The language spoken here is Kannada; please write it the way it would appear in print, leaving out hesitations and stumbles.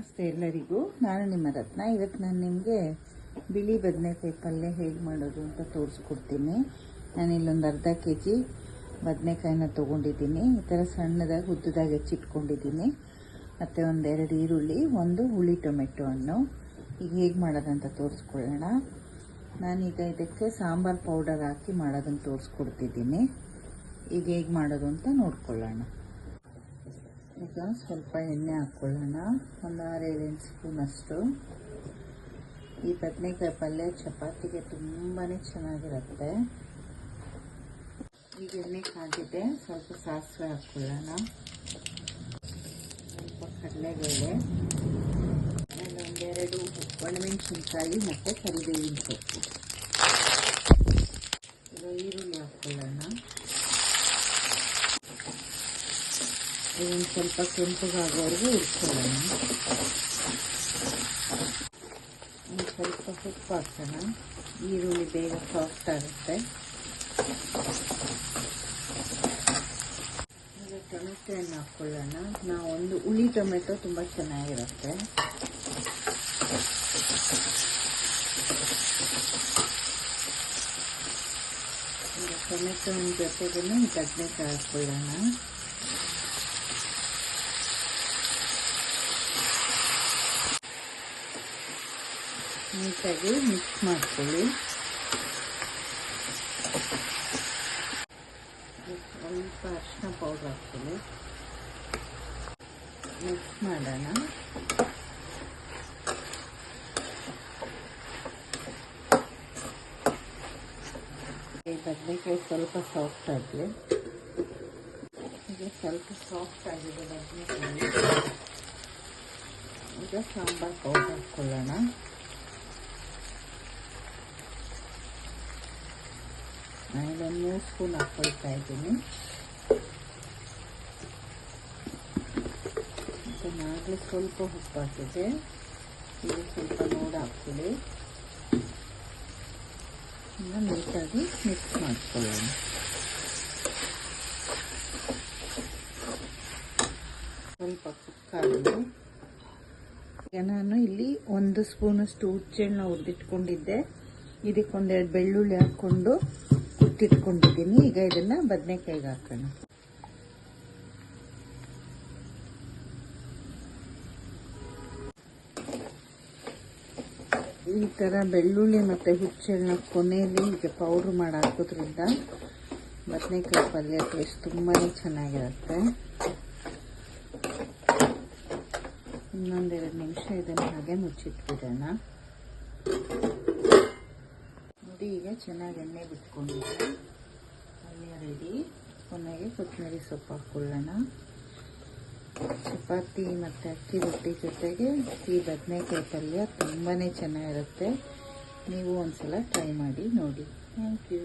ನಮಸ್ತೆ ಎಲ್ಲರಿಗೂ, ನಾನು ನಿಮ್ಮ ರತ್ನ. ಇವತ್ತು ನಾನು ನಿಮಗೆ ಬಿಳಿ ಬದನೆಕಾಯಿ ಪಲ್ಯ ಹೇಗೆ ಮಾಡೋದು ಅಂತ ತೋರಿಸ್ಕೊಡ್ತೀನಿ. ನಾನು ಇಲ್ಲೊಂದು ಅರ್ಧ kg ಬದನೆಕಾಯಿನ ತೊಗೊಂಡಿದ್ದೀನಿ. ಈ ಥರ ಸಣ್ಣದಾಗಿ ಉದ್ದದಾಗಿ ಹೆಚ್ಚಿಟ್ಕೊಂಡಿದ್ದೀನಿ. ಮತ್ತು ಒಂದೆರಡು ಈರುಳ್ಳಿ, ಒಂದು ಹುಳಿ ಟೊಮೆಟೊ ಹಣ್ಣು. ಈಗ ಹೇಗೆ ಮಾಡೋದಂತ ತೋರಿಸ್ಕೊಳ್ಳೋಣ. ನಾನೀಗ ಇದಕ್ಕೆ ಸಾಂಬಾರು ಪೌಡರ್ ಹಾಕಿ ಮಾಡೋದನ್ನು ತೋರಿಸ್ಕೊಡ್ತಿದ್ದೀನಿ. ಈಗ ಹೇಗೆ ಮಾಡೋದು ಅಂತ ನೋಡ್ಕೊಳ್ಳೋಣ. ಈಗ ಸ್ವಲ್ಪ ಎಣ್ಣೆ ಹಾಕ್ಕೊಳ್ಳೋಣ, ಒಂದು 6-7 ಸ್ಪೂನ್ ಅಷ್ಟು. ಈ ಬದನೆಕಾಯಿ ಪಲ್ಯ ಚಪಾತಿಗೆ ತುಂಬಾ ಚೆನ್ನಾಗಿರುತ್ತೆ. ಈಗ ಎಣ್ಣೆ ಕಾಗಿದೆ, ಸ್ವಲ್ಪ ಸಾಸಿವೆ ಹಾಕ್ಕೊಳ್ಳೋಣ, ಸ್ವಲ್ಪ ಕಡಲೆಬೇಳೆ, ಆಮೇಲೆ ಒಂದೆರಡು ಒಣಮೆಣಸಿನ್ಕಾಯಿ ಮತ್ತು ಕರಿಬೇವಿನ ಸೊಪ್ಪು. ಈಗ ಈರುಳ್ಳಿ ಹಾಕ್ಕೊಳ್ಳೋಣ. ಇದನ್ನು ಸ್ವಲ್ಪ ಕೆಂಪಗಾಗೋವರೆಗೂ ಹುರ್ಕೊಳ್ಳೋಣ. ಸ್ವಲ್ಪ ಉಪ್ಪು ಹಾಕೋಣ, ಈರುಳ್ಳಿ ಬೇಗ ಸಾಫ್ಟ್ ಆಗುತ್ತೆ. ಈಗ ಟೊಮೆಟೊ ಹಣ್ಣು ಹಾಕ್ಕೊಳ್ಳೋಣ. ನಾವು ಒಂದು ಹುಳಿ ಟೊಮೆಟೊ ತುಂಬ ಚೆನ್ನಾಗಿರುತ್ತೆ. ಈಗ ಟೊಮೆಟೊ ಹಣ್ಣು ಜೊತೆಗೂ ಬದನೆಕಾಯಿ ಹಾಕ್ಕೊಳ್ಳೋಣ. ನೀಟಾಗಿ ಮಿಕ್ಸ್ ಮಾಡ್ಕೊಳ್ಳಿ. ಸ್ವಲ್ಪ ಅರಿಶಿನ ಪೌಡರ್ ಹಾಕ್ಕೊಳ್ಳಿ, ಮಿಕ್ಸ್ ಮಾಡೋಣ. ಬದನೆಕಾಯಿ ಸ್ವಲ್ಪ ಸಾಫ್ಟ್ ಆಗಲಿ. ಈಗ ಸ್ವಲ್ಪ ಸಾಫ್ಟ್ ಆಗಿದೆ ಬದನೆಕಾಯಿ. ಈಗ ಸಾಂಬಾರು ಪೌಡರ್ ಹಾಕ್ಕೊಳ್ಳೋಣ. ನಾನೊಂದು 3 ಸ್ಪೂನ್ ಹಾಕ್ಕೊಳ್ತಾ ಇದ್ದೀನಿ. ಮತ್ತು ನಾಗಲೇ ಸ್ವಲ್ಪ ಉಪ್ಪು ಹಾಕಿದೆ. ಈಗ ಸ್ವಲ್ಪ ನೋಡಿ ಹಾಕ್ಕೊಳ್ಳಿ. ಇನ್ನು ನೀಟಾಗಿ ಮಿಕ್ಸ್ ಮಾಡ್ಕೊಳ್ಳೋಣ. ಸ್ವಲ್ಪ ಕುಕ್ಕಾಗಲಿ. ಈಗ ನಾನು ಇಲ್ಲಿ 1 ಸ್ಪೂನಷ್ಟು ಹುಚ್ಚೆಣ್ಣೆ ಹುರಿದಿಟ್ಕೊಂಡಿದ್ದೆ. ಇದಕ್ಕೊಂದೆರಡು ಬೆಳ್ಳುಳ್ಳಿ ಹಾಕ್ಕೊಂಡು ಕುಟ್ಟಿಟ್ಕೊಂಡಿದ್ದೀನಿ. ಈಗ ಇದನ್ನು ಬದನೆಕಾಯಿಗೆ ಹಾಕೋಣ. ಈ ಥರ ಬೆಳ್ಳುಳ್ಳಿ ಮತ್ತು ಹುಚ್ಚೆಣ್ಣೆ ಕೊನೆಯಲ್ಲಿ ಈಗ ಪೌಡ್ರ್ ಮಾಡಿ ಹಾಕೋದ್ರಿಂದ ಬದನೆಕಾಯಿ ಪಲ್ಯ ಟೇಸ್ಟ್ ತುಂಬಾ ಚೆನ್ನಾಗಿರುತ್ತೆ. ಇನ್ನೊಂದೆರಡು ನಿಮಿಷ ಇದನ್ನು ಹಾಗೆ ಮುಚ್ಚಿಟ್ಬಿಡೋಣ. ನೋಡಿ, ಈಗ ಚೆನ್ನಾಗಿ ಎಣ್ಣೆ ಬಿಟ್ಕೊಂಡಿದೆ. ಪಲ್ಯ ರೆಡಿ. ಕೊನೆಗೆ ಕೊತ್ತಂಬರಿ ಸೊಪ್ಪು ಹಾಕ್ಕೊಳ್ಳೋಣ. ಚಪಾತಿ ಮತ್ತು ಅಕ್ಕಿ ರೊಟ್ಟಿ ಜೊತೆಗೆ ಈ ಬದನೆಕಾಯಿ ಪಲ್ಯ ತುಂಬಾ ಚೆನ್ನಾಗಿರುತ್ತೆ. ನೀವು ಒಂದ್ಸಲ ಟ್ರೈ ಮಾಡಿ ನೋಡಿ. Thank you.